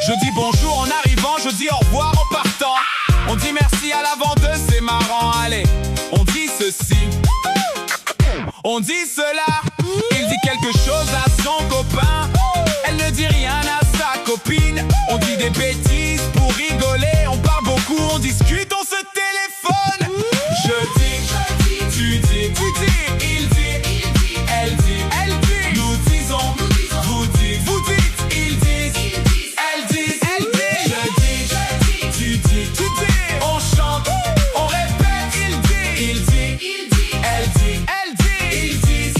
Je dis bonjour en arrivant, je dis au revoir en partant. On dit merci à la vendeuse, c'est marrant, allez. On dit ceci, on dit cela. Il dit quelque chose à son copain, elle ne dit rien à sa copine. On dit des bêtises pour rigoler, on parle beaucoup, on discute, on se téléphone. Je dis, tu dis, il dit, elle dit, nous disons, vous dites, ils disent, elles disent, je dis, tu dis, on chante, on répète, il dit, elle dit, ils disent,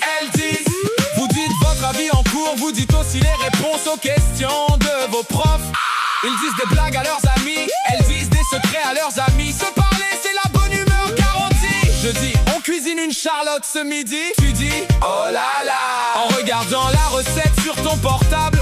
elles disent. Vous dites votre avis en cours, vous dites aussi les réponses aux questions de vos profs. Ils disent des blagues à leurs amis, elles disent des secrets à leurs amis. Se parler, c'est la bonne humeur garantie. Je dis, on cuisine une charlotte ce midi. Tu dis, oh là là, en regardant la recette sur ton portable.